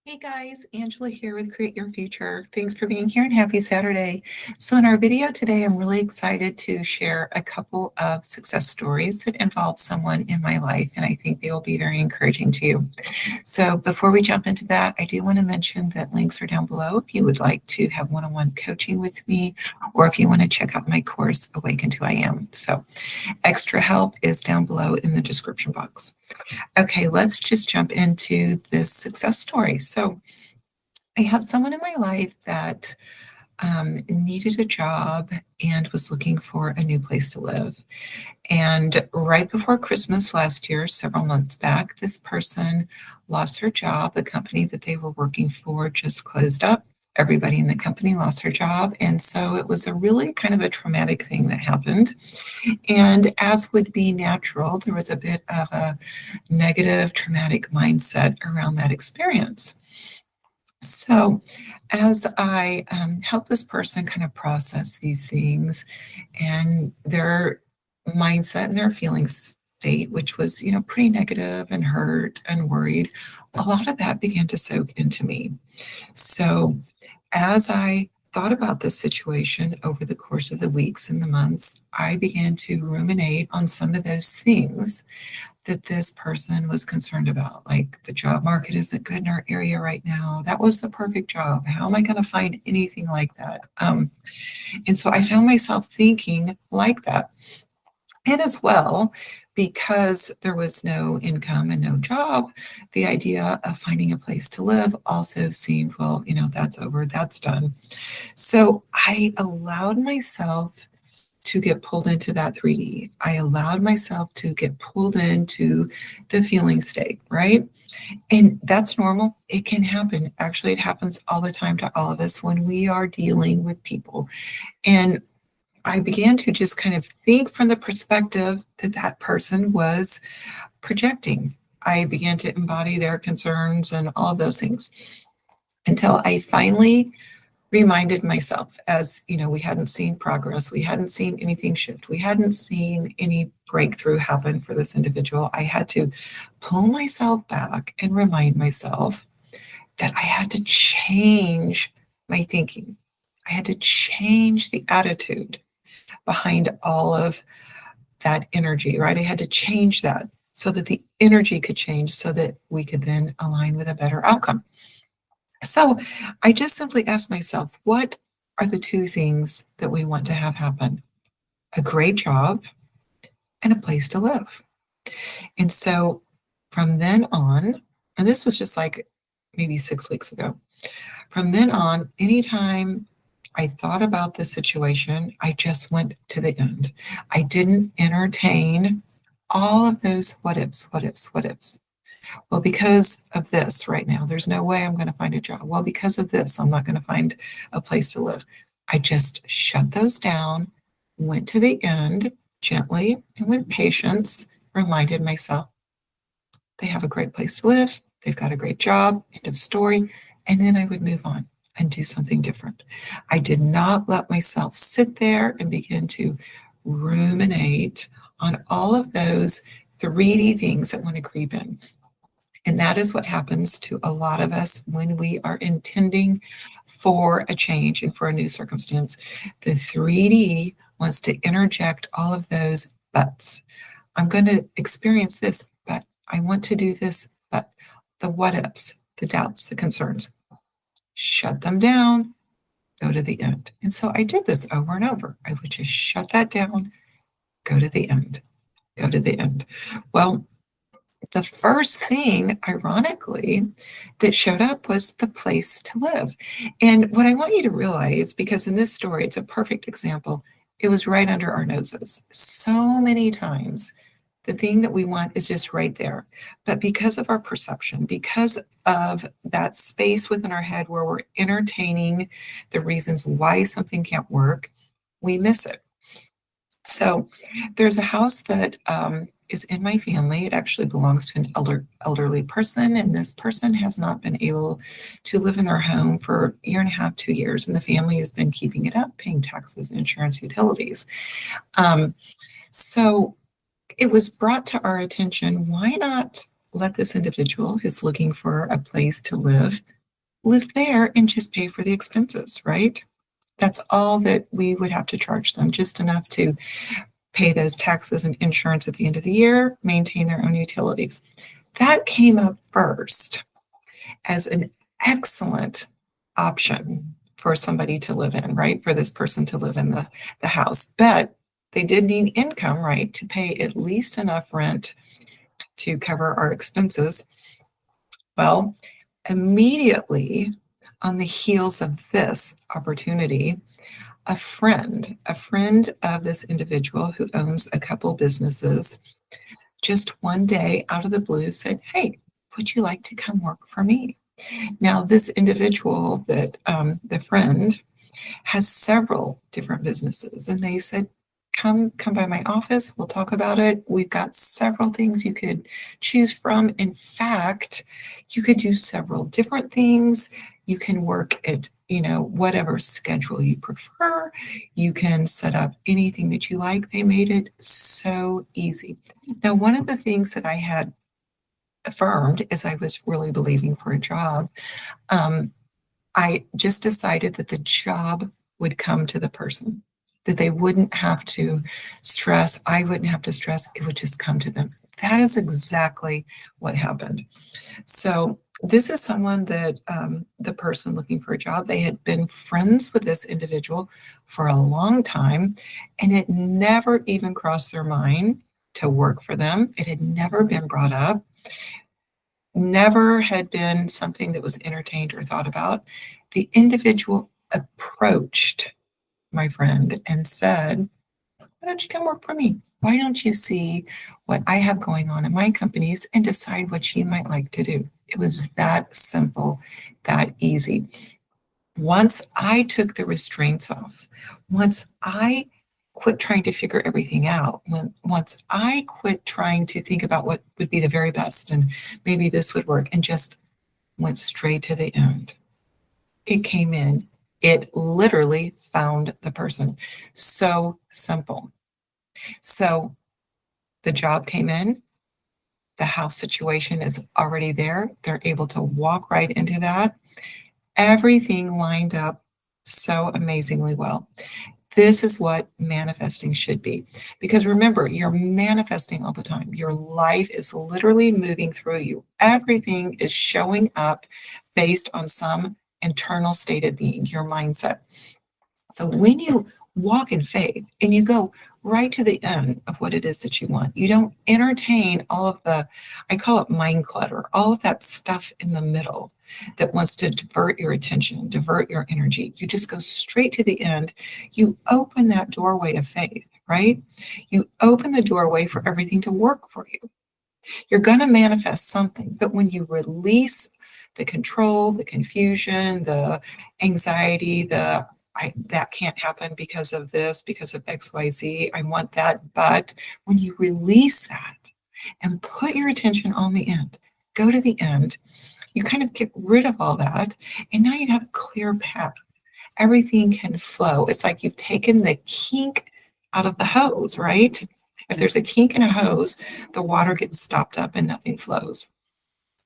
Hey guys, Angela here with Create Your Future. Thanks for being here and happy Saturday. So in our video today, I'm really excited to share a couple of success stories that involve someone in my life, and I think they will be very encouraging to you. So before we jump into that, I do want to mention that links are down below if you would like to have one-on-one coaching with me, or if you want to check out my course, Awaken to I Am. So extra help is down below in the description box. Okay, let's just jump into this success story. So I have someone in my life that needed a job and was looking for a new place to live. And right before Christmas last year, several months back, this person lost her job. The company that they were working for just closed up. Everybody in the company lost their job. And so it was a really kind of a traumatic thing that happened. And as would be natural, there was a bit of a negative, traumatic mindset around that experience. So, as I help this person kind of process these things and their mindset and their feelings state, which was, pretty negative and hurt and worried, a lot of that began to soak into me. So, as I thought about this situation over the course of the weeks and the months, I began to ruminate on some of those things that this person was concerned about. Like, the job market isn't good in our area right now. That was the perfect job. How am I going to find anything like that? And so I found myself thinking like that. And as well, because there was no income and no job, the idea of finding a place to live also seemed, well, that's over, that's done. So I allowed myself to get pulled into that 3D. I allowed myself to get pulled into the feeling state, right? And that's normal. It can happen. Actually, it happens all the time to all of us when we are dealing with people. And I began to just kind of think from the perspective that that person was projecting. I began to embody their concerns and all of those things until I finally reminded myself, as we hadn't seen progress, we hadn't seen anything shift, we hadn't seen any breakthrough happen for this individual. I had to pull myself back and remind myself that I had to change my thinking. I had to change the attitude behind all of that energy, right? I had to change that so that the energy could change so that we could then align with a better outcome. So I just simply asked myself, what are the two things that we want to have happen? A great job and a place to live. And so from then on, and this was just like maybe 6 weeks ago, from then on, anytime I thought about the situation, I just went to the end. I didn't entertain all of those what ifs, what ifs, what ifs. Well, because of this right now, there's no way I'm going to find a job. Well, because of this, I'm not going to find a place to live. I just shut those down, went to the end gently and with patience, reminded myself they have a great place to live, they've got a great job, end of story, and then I would move on and do something different. I did not let myself sit there and begin to ruminate on all of those 3D things that want to creep in. And that is what happens to a lot of us when we are intending for a change and for a new circumstance. The 3D wants to interject all of those buts. I'm going to experience this, but I want to do this, but the what ifs, the doubts, the concerns, shut them down, go to the end. And so I did this over and over. I would just shut that down, go to the end, go to the end. Well, the first thing, ironically, that showed up was the place to live. And what I want you to realize, because in this story, it's a perfect example, it was right under our noses. So many times, the thing that we want is just right there. But because of our perception, because of that space within our head where we're entertaining the reasons why something can't work, we miss it. So there's a house that is in my family. It actually belongs to an elderly person, and this person has not been able to live in their home for a year and a half, 2 years, and the family has been keeping it up, paying taxes and insurance, utilities. So it was brought to our attention, why not let this individual who's looking for a place to live live there and just pay for the expenses, right? That's all that we would have to charge them, just enough to pay those taxes and insurance at the end of the year, maintain their own utilities. That came up first as an excellent option for somebody to live in, right? For this person to live in the house. But they did need income, right, to pay at least enough rent to cover our expenses. Well, immediately on the heels of this opportunity, a friend of this individual who owns a couple businesses, just one day out of the blue said, "Hey, would you like to come work for me?" Now, this individual that the friend has several different businesses, and they said, come by my office, we'll talk about it. We've got several things you could choose from. In fact, you could do several different things. You can work at, whatever schedule you prefer. You can set up anything that you like. They made it so easy. Now, one of the things that I had affirmed as I was really believing for a job, I just decided that the job would come to the person, that they wouldn't have to stress. I wouldn't have to stress. It would just come to them. That is exactly what happened. So this is someone that the person looking for a job, they had been friends with this individual for a long time, and it never even crossed their mind to work for them. It had never been brought up, never had been something that was entertained or thought about. The individual approached my friend and said, "Why don't you come work for me? Why don't you see what I have going on in my companies and decide what you might like to do?" It was that simple, that easy. Once I took the restraints off, once I quit trying to figure everything out, once I quit trying to think about what would be the very best and maybe this would work, and just went straight to the end, it came in. It literally found the person. So simple. So the job came in, the house situation is already there. They're able to walk right into that. Everything lined up so amazingly well. This is what manifesting should be. Because remember, you're manifesting all the time. Your life is literally moving through you. Everything is showing up based on some internal state of being, your mindset. So when you walk in faith and you go right to the end of what it is that you want, you don't entertain all of the, I call it mind clutter, all of that stuff in the middle that wants to divert your attention, divert your energy. You just go straight to the end. You open that doorway of faith, right? You open the doorway for everything to work for you. You're going to manifest something, but when you release the control, the confusion, the anxiety, that can't happen because of this, because of XYZ, I want that. But when you release that and put your attention on the end, go to the end, you kind of get rid of all that, and now you have a clear path. Everything can flow. It's like you've taken the kink out of the hose, right? If there's a kink in a hose, the water gets stopped up and nothing flows.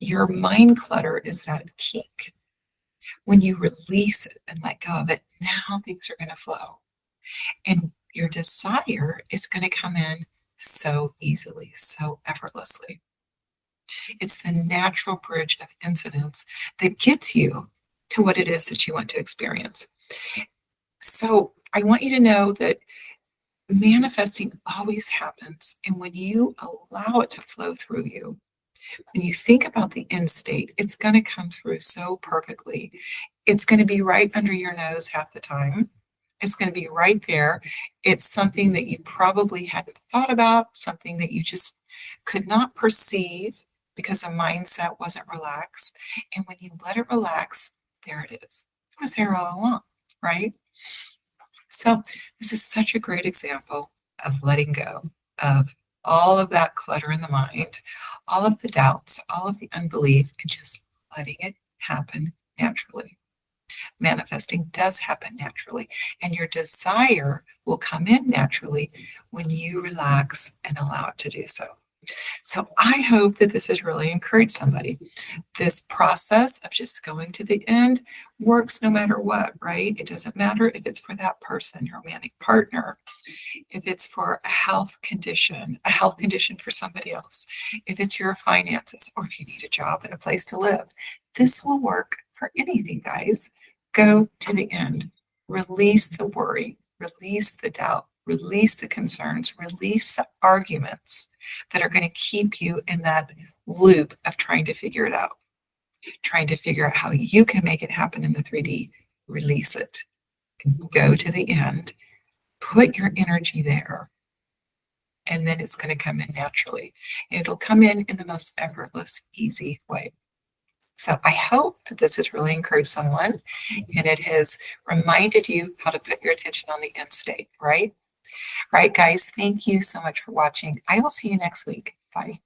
Your mind clutter is that kink. When you release it and let go of it, now things are going to flow. And your desire is going to come in so easily, so effortlessly. It's the natural bridge of incidents that gets you to what it is that you want to experience. So I want you to know that manifesting always happens. And when you allow it to flow through you, when you think about the end state, it's going to come through so perfectly. It's going to be right under your nose half the time. It's going to be right there. It's something that you probably hadn't thought about, something that you just could not perceive because the mindset wasn't relaxed. And when you let it relax, there it is. It was there all along, right? So this is such a great example of letting go of all of that clutter in the mind, all of the doubts, all of the unbelief, and just letting it happen naturally. Manifesting does happen naturally, and your desire will come in naturally when you relax and allow it to do so. So I hope that this has really encouraged somebody. This process of just going to the end works no matter what, right? It doesn't matter if it's for that person, your romantic partner, if it's for a health condition for somebody else, if it's your finances, or if you need a job and a place to live. This will work for anything, guys. Go to the end. Release the worry, release the doubt, release the concerns, release the arguments that are going to keep you in that loop of trying to figure it out, trying to figure out how you can make it happen in the 3D. Release it. Go to the end. Put your energy there, and then it's going to come in naturally. And it'll come in the most effortless, easy way. So I hope that this has really encouraged someone and it has reminded you how to put your attention on the end state, right? All right, guys, thank you so much for watching. I will see you next week. Bye.